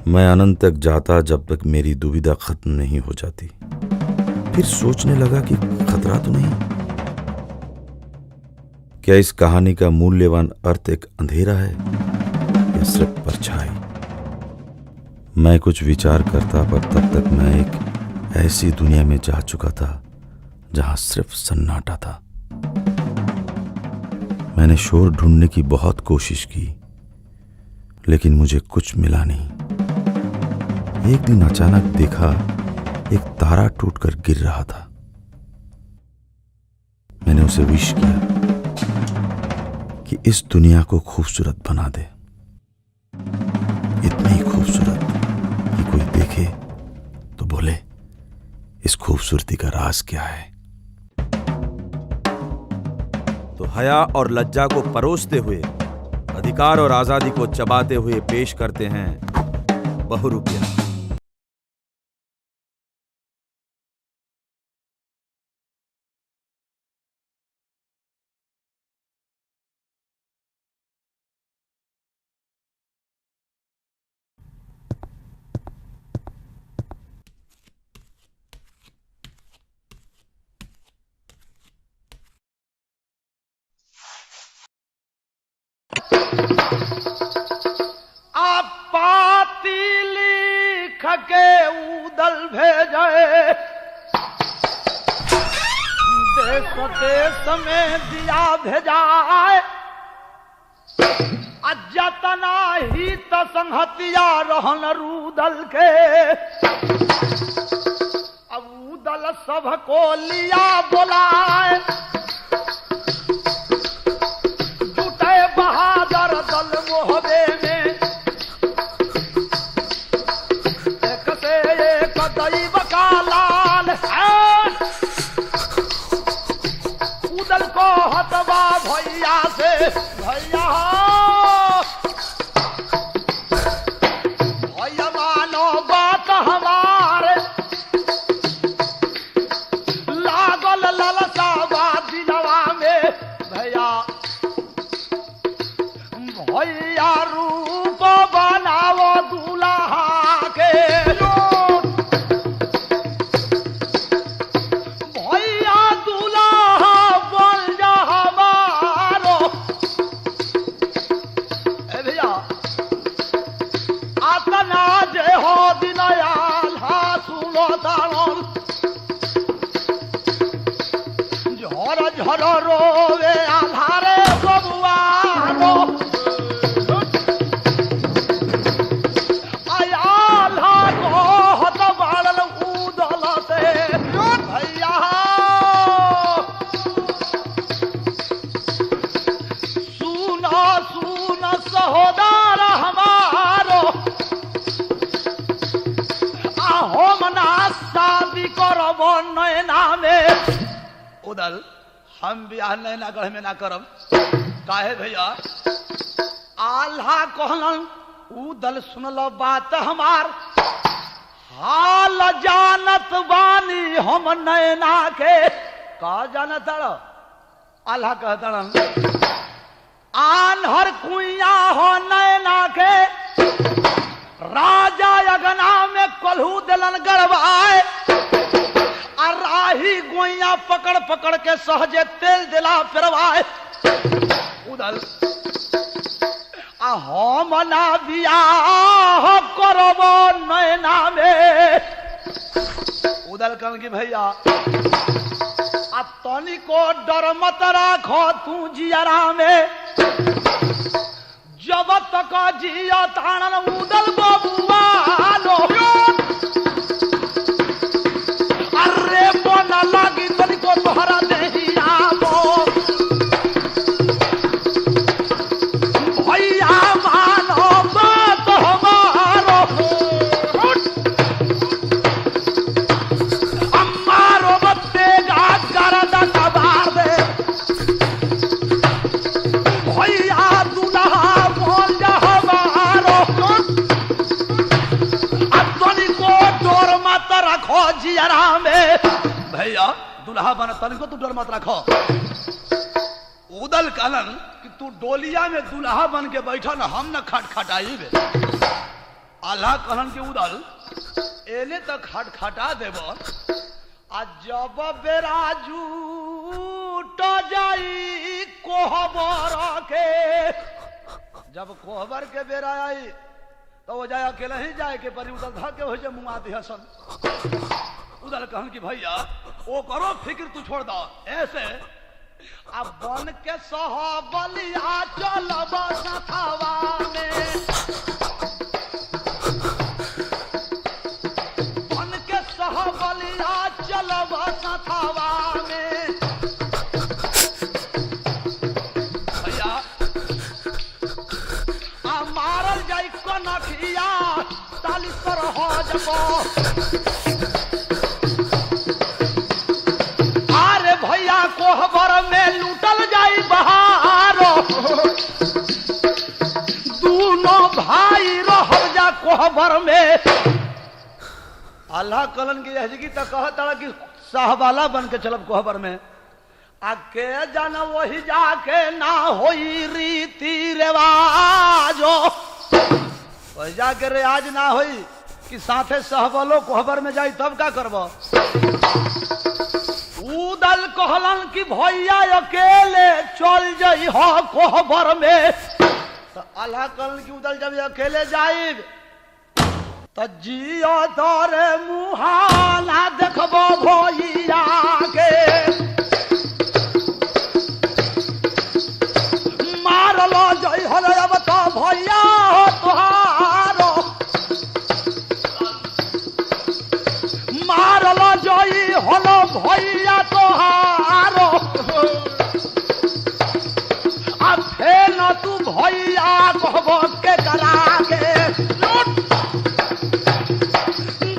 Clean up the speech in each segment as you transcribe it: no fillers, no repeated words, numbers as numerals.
मैं अनंत तक जाता जब तक मेरी दुविधा खत्म नहीं हो जाती। फिर सोचने लगा कि खतरा तो नहीं। क्या इस कहानी का मूल्यवान अर्थ एक अंधेरा है या सिर्फ परछाई? मैं कुछ विचार करता, पर तब तक मैं एक ऐसी दुनिया में जा चुका था जहां सिर्फ सन्नाटा था। मैंने शोर ढूंढने की बहुत कोशिश की, लेकिन मुझे कुछ मिला नहीं। एक दिन अचानक देखा एक तारा टूटकर गिर रहा था। मैंने उसे विश किया कि इस दुनिया को खूबसूरत बना दे, इतनी खूबसूरत कि कोई देखे तो बोले इस खूबसूरती का राज क्या है। तो हया और लज्जा को परोसते हुए, अधिकार और आजादी को चबाते हुए पेश करते हैं बहुरूपिया। आप पाती लिख के उदल भेजे, देश देश में दिया भेजाए, अजतना ही तसंहतिया रहन रूदल के। अब उदल सबको लिया बुलाए, जुटे बहादुर दल मोहबे में, एक से एक दैव का लाल है। उदल को हतवा भैया से, भैया भैया मानो बात हमारे, लागल ललसा दिलवा में। भैया भैया रूप बनाओ दूल्हा के, भैया दूल्हा बन जा हमारो। भैया आतना जे हो दिनयाल सुनो दानल, झर झर रोवे आधारे बबुआ रो। सहोदर हमारो आहो मना शादी करब नैना में। उदल हम बियाह नैनागढ़ में ना करब। काहे भैया? आल्हा कहलन उदल सुनलो बात हमार, हाल जानत बानी हम नैना के। का जानत आल्हा कहतन आन्हर कुइया हो नैना के, राजा अगना में कोल्हू दिलन गड़वाए, और राही गोइया पकड़ पकड़ के सहजे तेल दिला फिरवाए। उदल हम ना बियाह करबो नैना में। उदल कहन की भैया अब तनी को डर मत राखो तू जियरा में, जब तक जिया ताणन उदल बबुआ लो। अरे बोना लागी तनी को तोहरा नहीं आवो, भैया मानो बात हमारो, अम्मारो बत्ते जा करदा कबार दे। भैया दूल्हा बोल जा हमारो, अब तनी को डोर मत रखो जियरा में। भैया दूल्हा बना तनी को तू डोर मत रखो। उदल कहलन कि तू डोलिया में दूल्हा बन के बैठा ना, हम न खटखटाई बे। आल्हा कहन के उदल एने तक खटखटा देब आ जब बेराजू ट जाई कोहबर के, जब कोहबर के बेरा आई तो वो जाए अकेले ही जाए के परी उदल धा के हो जाए मुआ दिहसन। उदल कहन की भैया वो करो फिक्र तू छोड़ दो ऐसे अब बन के सहबलिया चलब सथवा में, बन के सहबलिया चलब सथवा में। भैया आ मारल जाई कनखिया 40 पर हो जबो। अरे भैया कोहबर में लूटल जाई बहारो, दोनों भाई रहल जा कोहबर में। अल्लाह कलन की हजगी तक कहता कि साहबाला बन के चलब कोहबर में, आके जन वही जाके ना होई रीति रिवाजो, वही जाके रियाज ना होई कि साथे सहबलो कोहबर में जाई तब का करबो। उदल कहलन कि भैया अकेले चल जाई हो कोहबर में, तो अल्लाह कहलन कि उदल जब अकेले जाई तो जियो तोरे मुहाना देखबो भैया के, मारलो जई हो अब तो भैया हो तुहारो, मारलो जई होलो भैया तोहारो। अब फेल तू भैया कहबो के करा के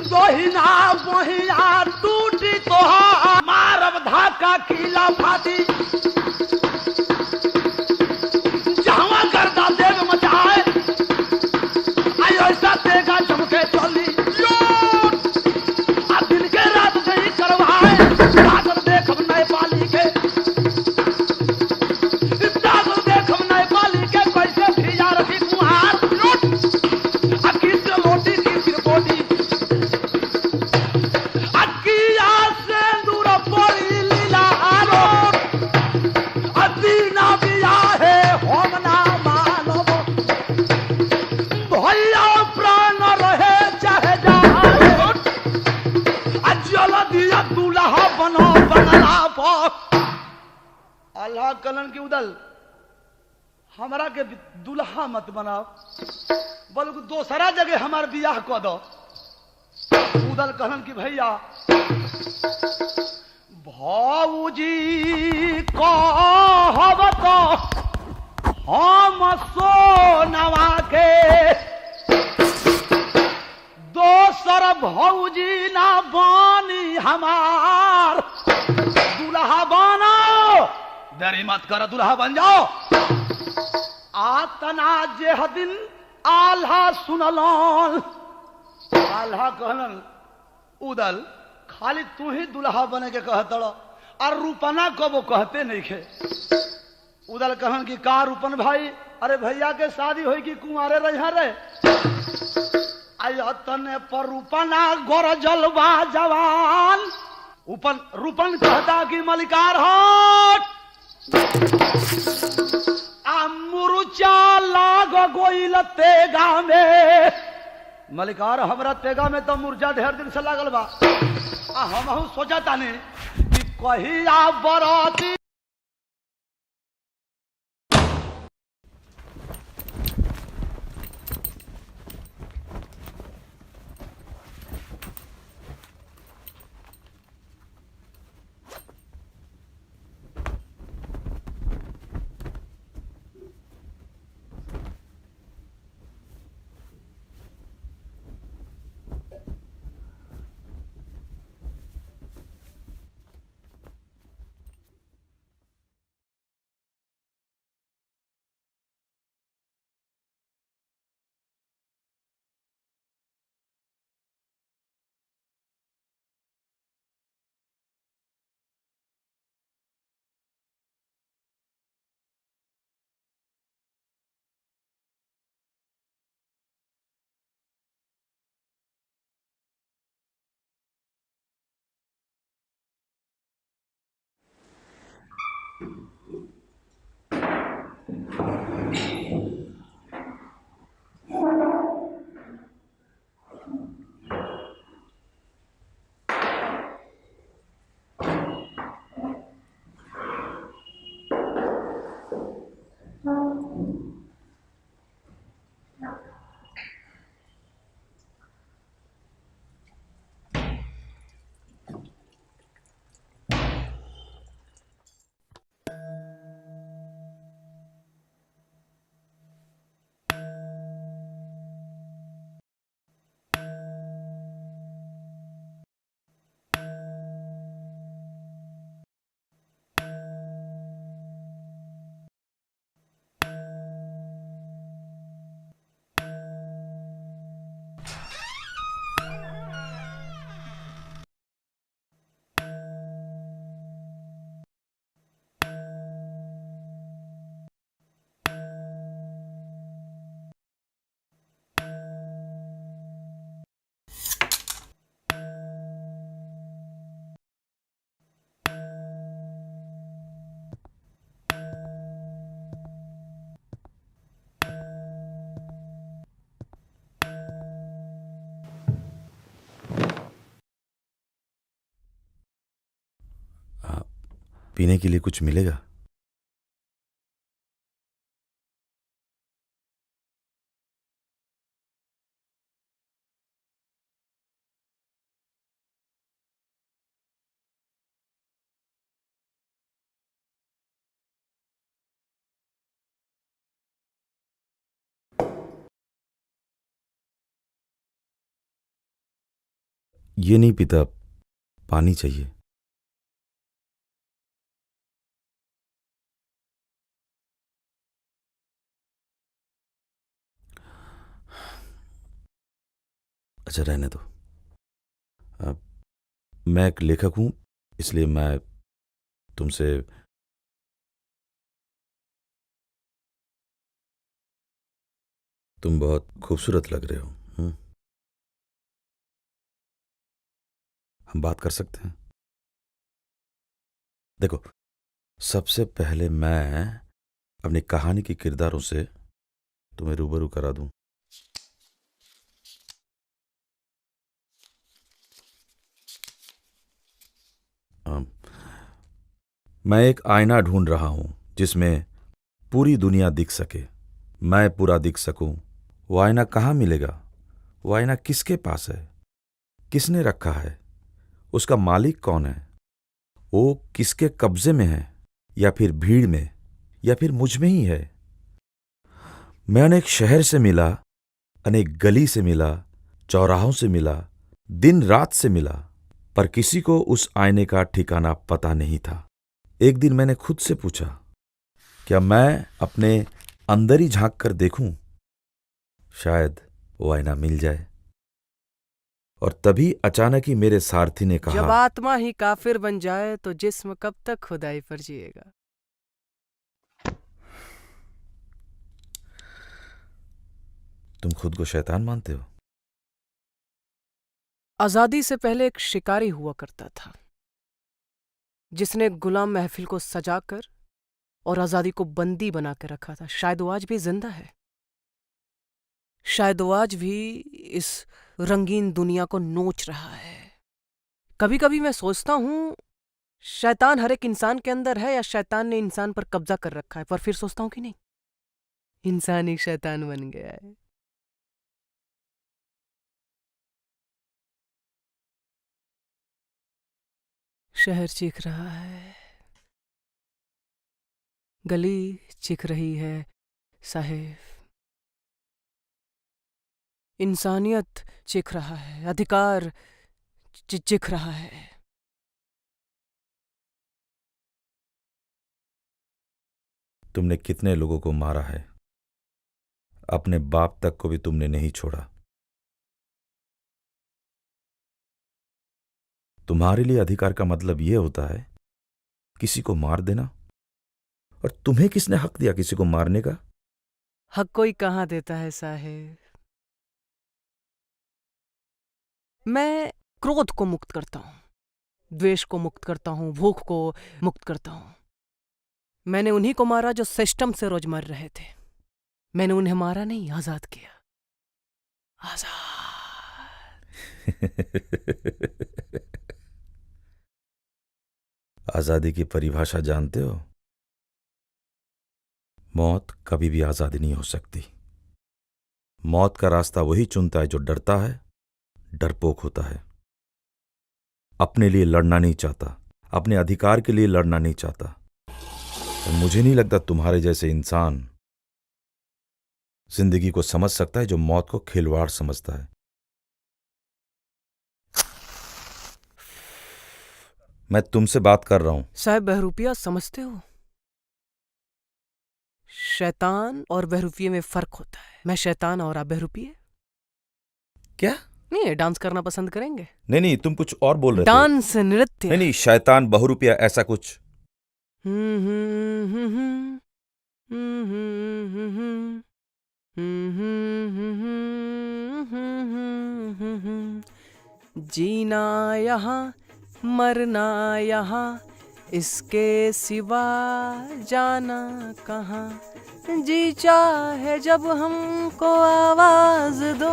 दोहिना बहिया टूटी तोहार, मारब धाका किला फाटी जहाँ गर्दा देव मचाए आई ऐसा तेगा चमके चली आ दिन के रात नहीं करवाए। दादर देखब नेपाली के, दादर देखब नेपाली के कैसे भिजा रखी कुहार आ किस लोटी किस बोटी अकिया से दूर पड़ी लीला आरो अदीना बिया है हम ना मानब भैया प्राण रहे चाहे जाए अजल दिया दूल्हा बनो बंगला पर। अल्लाह कलन की उदल हमरा के दूल्हा मत बनाओ बल्कि दूसरा जगह हमार बियाह कर दो। उदल कहलन की भैया भौजी कहब तो हम सोनवा के दोसर भौजी ना बानी हमार, दूल्हा बनो देरी मत कर दूल्हा बन जाओ। आतना जे दिन आल्हा सुनलन, आल्हा कहलन उदल खाली तू ही दूल्हा बने के कहतड़ और रूपना कबो कहते नहीं खे। उदल कहन की का रूपन भाई, अरे भैया के शादी होई कि कुंवारे रह रे तने पर रूपना गोर जलवा जवान उपन रूपन कहता कि मलिकार हट आ मुरुचा लाग गोइल तेगा में। मलिकार हमरा तेगा में तो मुर्जा ढेर दिन से लागल बा आ हम सोचा तानी कि कहिया बराती पीने के लिए कुछ मिलेगा? ये नहीं पीता, पानी चाहिए। अच्छा, रहने दो। अ, मैं एक लेखक हूं, इसलिए मैं तुमसे तुम बहुत खूबसूरत लग रहे हो। हम बात कर सकते हैं? देखो, सबसे पहले मैं अपनी कहानी के किरदारों से तुम्हें रूबरू करा दूं। अम, मैं एक आईना ढूंढ रहा हूं जिसमें पूरी दुनिया दिख सके, मैं पूरा दिख सकूं। वो आईना कहाँ मिलेगा? वो आईना किसके पास है? किसने रखा है? उसका मालिक कौन है? वो किसके कब्जे में है? या फिर भीड़ में, या फिर मुझ में ही है? मैं अनेक शहर से मिला, अनेक गली से मिला, चौराहों से मिला, दिन रात से मिला, पर किसी को उस आईने का ठिकाना पता नहीं था। एक दिन मैंने खुद से पूछा, क्या मैं अपने अंदर ही झांक कर देखूं? शायद वो आईना मिल जाए। और तभी अचानक ही मेरे सारथी ने जब कहा, आत्मा ही काफिर बन जाए तो जिस्म कब तक खुदाई पर जिएगा। तुम खुद को शैतान मानते हो? आजादी से पहले एक शिकारी हुआ करता था जिसने गुलाम महफिल को सजाकर और आजादी को बंदी बना के रखा था। शायद वो आज भी जिंदा है, शायद वो आज भी इस रंगीन दुनिया को नोच रहा है। कभी कभी मैं सोचता हूं शैतान हर एक इंसान के अंदर है या शैतान ने इंसान पर कब्जा कर रखा है, पर फिर सोचता हूं कि नहीं, इंसान ही शैतान बन गया है। शहर चीख रहा है, गली चीख रही है साहिब, इंसानियत चीख रहा है, अधिकार चीख रहा है। तुमने कितने लोगों को मारा है? अपने बाप तक को भी तुमने नहीं छोड़ा। तुम्हारे लिए अधिकार का मतलब यह होता है किसी को मार देना। और तुम्हें किसने हक दिया किसी को मारने का? हक कोई कहाँ देता है साहिब। मैं क्रोध को मुक्त करता हूं, द्वेष को मुक्त करता हूं, भूख को मुक्त करता हूं। मैंने उन्हीं को मारा जो सिस्टम से रोज मर रहे थे। मैंने उन्हें मारा नहीं, आजाद किया। आजाद। आजादी की परिभाषा जानते हो? मौत कभी भी आजादी नहीं हो सकती। मौत का रास्ता वही चुनता है जो डरता है, डरपोक होता है, अपने लिए लड़ना नहीं चाहता, अपने अधिकार के लिए लड़ना नहीं चाहता। और मुझे नहीं लगता तुम्हारे जैसे इंसान जिंदगी को समझ सकता है जो मौत को खिलवाड़ समझता है। मैं तुमसे बात कर रहा हूं। साहब, बहरूपिया समझते हो? शैतान और बहरूपिये में फर्क होता है। मैं शैतान और आप बहरूपिये। क्या? नहीं, डांस करना पसंद करेंगे? नहीं, तुम कुछ और बोल रहे थे। डांस, नृत्य। नहीं, शैतान बहुरूपिया ऐसा कुछ। जीना यहाँ, मरना यहाँ, इसके सिवा जाना कहाँ। जी चाहे जब हमको आवाज दो,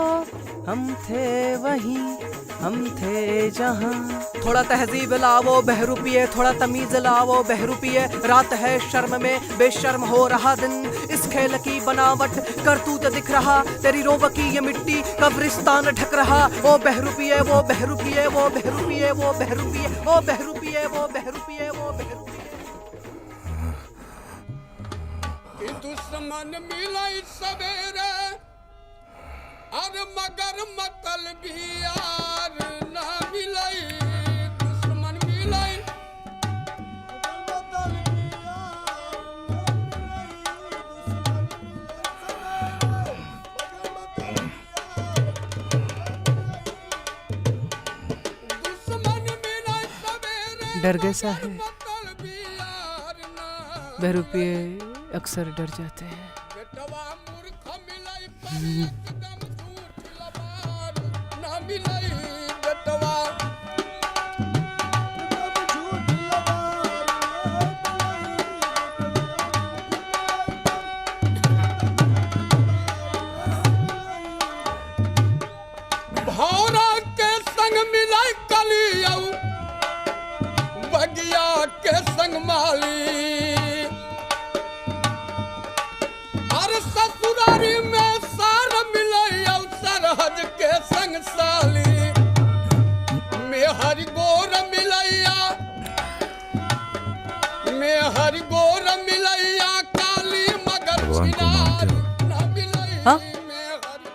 हम थे वहीं, हम थे जहां। थोड़ा तहजीब लावो बहरूपिये, थोड़ा तमीज लावो बहरूपिये। रात है शर्म में बेशर्म हो रहा दिन, इस खेल की बनावट करतूत दिख रहा। तेरी रोब की ये मिट्टी कब्रिस्तान ढक रहा। ओ बहरूपिये, वो बहरूपिये, वो बहरूपिये, वो बहरूपिये, ओ बहरूपिये, वो बहरूपिये, वो बहरूपिये। दुश्मन मिलाई सवेरे, अरे मगर मतलबी यार ना मिलाई। दुश्मन मिलाई सवेरे। डर गए साहब? मतलबी यार ना बहरूपिये अक्सर डर जाते हैं। बेटवा मूर्ख मिलाई पर एकदम झूठ लबार ना मिलाई। बेटवा भौरा के संग मिलाई कलियऊ, बगिया के संग माली। और ससुरारी में सार मिलैया, सरहद के संग साली। में हरि गोर मिलैया, में हरि गोर मिलैया, काली मगर भगवान को मानते हो? ना मिलैया। हाँ? में हरि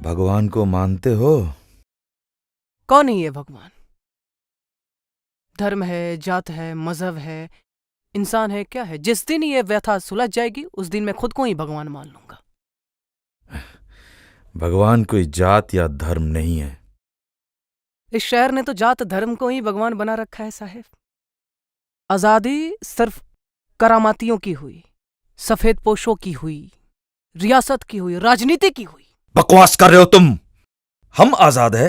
भगवान को मानते हो? कौन है ये भगवान? धर्म है, जात है, मजहब है, इंसान है, क्या है? जिस दिन ये व्यथा सुलझ जाएगी उस दिन मैं खुद को ही भगवान मान लूंगा। भगवान कोई जात या धर्म नहीं है। इस शहर ने तो जात धर्म को ही भगवान बना रखा है साहिब। आजादी सिर्फ करामातियों की हुई, सफेद पोशों की हुई, रियासत की हुई, राजनीति की हुई। बकवास कर रहे हो तुम। हम आजाद है,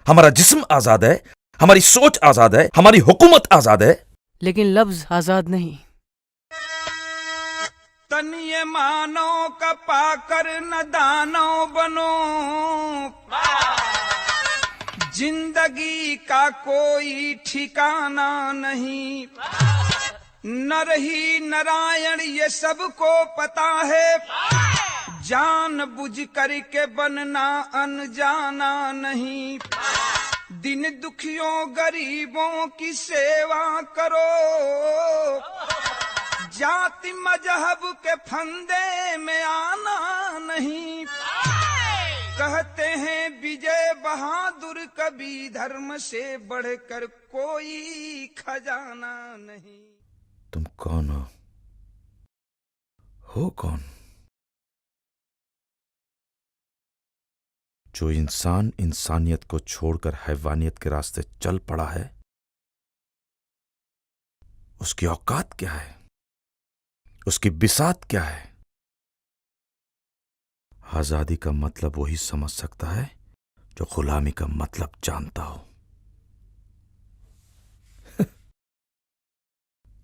हमारा जिस्म आजाद है, हमारी सोच आजाद है, हमारी हुकूमत आजाद है, लेकिन लफ्ज आजाद नहीं। तन ये मानो का पाकर न दानो बनो, जिंदगी का कोई ठिकाना नहीं। नर ही नारायण ये सबको पता है, जान बुझ करके बनना अनजाना नहीं। दिन दुखियों गरीबों की सेवा करो, जाति मजहब के फंदे में आना नहीं। कहते हैं विजय बहादुर कभी धर्म से बढ़कर कोई खजाना नहीं। तुम कौन हो कौन? जो इंसान इंसानियत को छोड़कर हैवानियत के रास्ते चल पड़ा है, उसकी औकात क्या है, उसकी बिसात क्या है? आजादी का मतलब वही समझ सकता है जो गुलामी का मतलब जानता हो।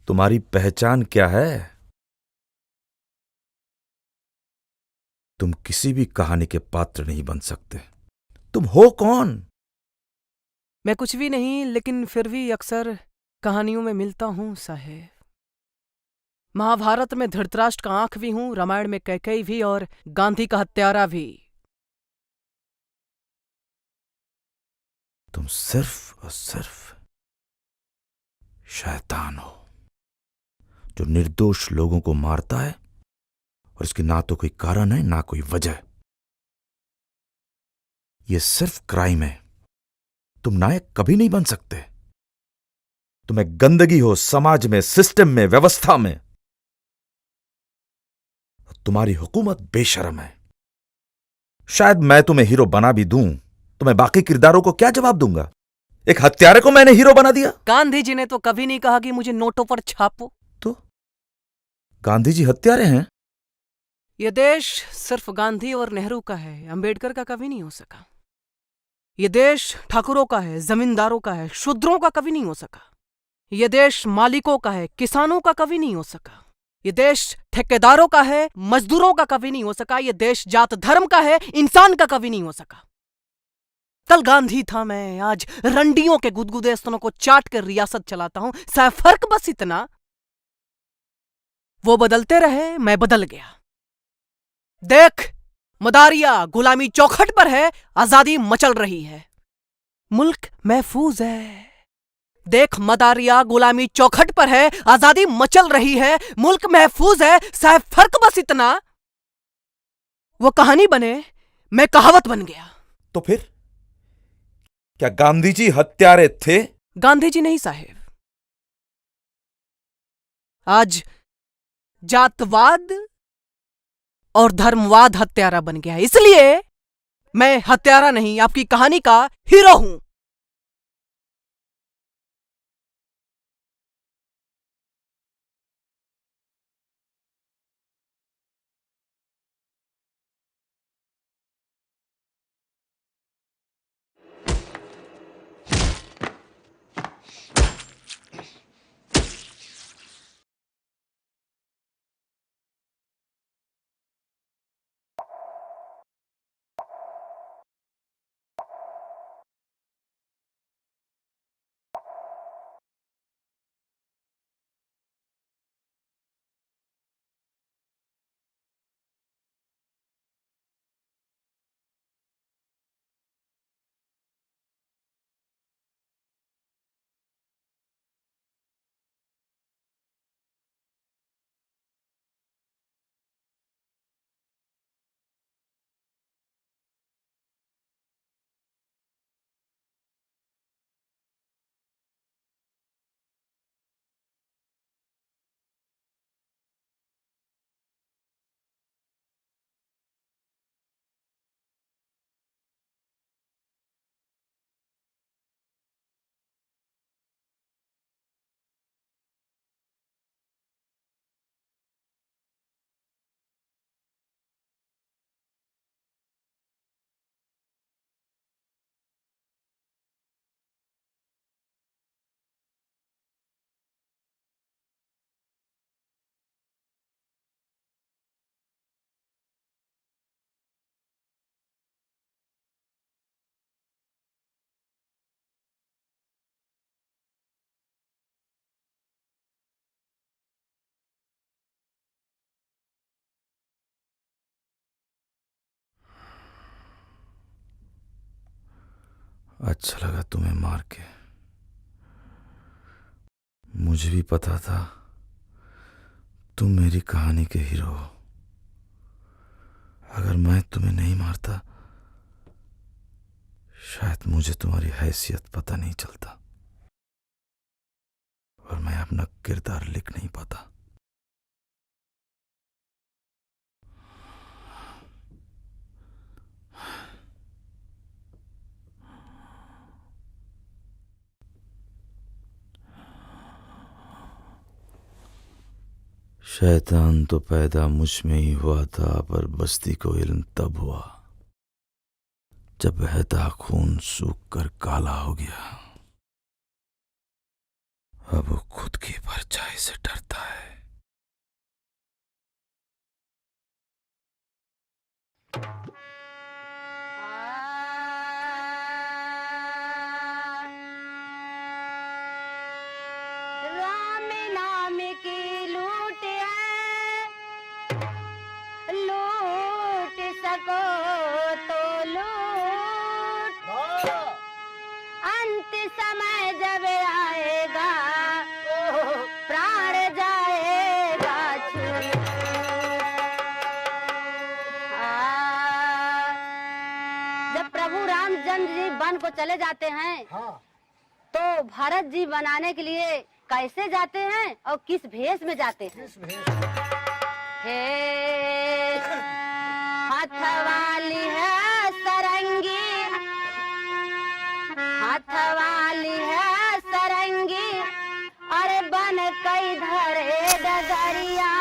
तुम्हारी पहचान क्या है? तुम किसी भी कहानी के पात्र नहीं बन सकते। तुम हो कौन? मैं कुछ भी नहीं, लेकिन फिर भी अक्सर कहानियों में मिलता हूं साहेब। महाभारत में धृतराष्ट्र का आंख भी हूं, रामायण में कैकेयी भी, और गांधी का हत्यारा भी। तुम सिर्फ और सिर्फ शैतान हो, जो निर्दोष लोगों को मारता है, और इसकी ना तो कोई कारण है ना कोई वजह। यह सिर्फ क्राइम है। तुम नायक कभी नहीं बन सकते। तुम्हें गंदगी हो समाज में, सिस्टम में, व्यवस्था में। तुम्हारी हुकूमत बेशर्म है। शायद मैं तुम्हें हीरो बना भी दूं तो मैं बाकी किरदारों को क्या जवाब दूंगा? एक हत्यारे को मैंने हीरो बना दिया। गांधी जी ने तो कभी नहीं कहा कि मुझे नोटों पर छापो। तो गांधी जी हत्यारे हैं? यह देश सिर्फ गांधी और नेहरू का है, अंबेडकर का कभी नहीं हो सका। यह देश ठाकुरों का है, जमींदारों का है, शूद्रों का कभी नहीं हो सका। यह देश मालिकों का है, किसानों का कभी नहीं हो सका। यह देश ठेकेदारों का है, मजदूरों का कभी नहीं हो सका। यह देश जात धर्म का है, इंसान का कभी नहीं हो सका। कल गांधी था मैं, आज रंडियों के गुदगुदे स्तनों को चाट कर रियासत चलाता हूं। शायद फर्क बस इतना, वो बदलते रहे, मैं बदल गया। देख, मदारिया गुलामी चौखट पर है, आजादी मचल रही है। मुल्क महफूज है। देख, मदारिया गुलामी चौखट पर है, आजादी मचल रही है, मुल्क महफूज है। शायद फर्क बस इतना, वो कहानी बने, मैं कहावत बन गया। तो फिर क्या गांधी जी हत्यारे थे? गांधी जी नहीं साहेब। आज जातवाद और धर्मवाद हत्यारा बन गया है, इसलिए मैं हत्यारा नहीं, आपकी कहानी का हीरो हूं। अच्छा लगा तुम्हें मार के। मुझे भी पता था तुम मेरी कहानी के हीरो हो। अगर मैं तुम्हें नहीं मारता, शायद मुझे तुम्हारी हैसियत पता नहीं चलता और मैं अपना किरदार लिख नहीं पाता। शैतान तो पैदा मुझ में ही हुआ था, पर बस्ती को इल्म तब हुआ जब बहता खून सूख कर काला हो गया। अब वो खुद की परछाई से डरता है। राम नाम की लूट है, लूट सको तो लूट, अंत समय जब आएगा प्राण जाएगा छूट। जब प्रभु रामचंद्र जी वन को चले जाते हैं तो भरत जी बनाने के लिए कैसे जाते हैं और किस भेष में जाते हैं? हे हाथ वाली है सरंगी, हाथ वाली है सरंगी, अरे बन कई धरे डगरिया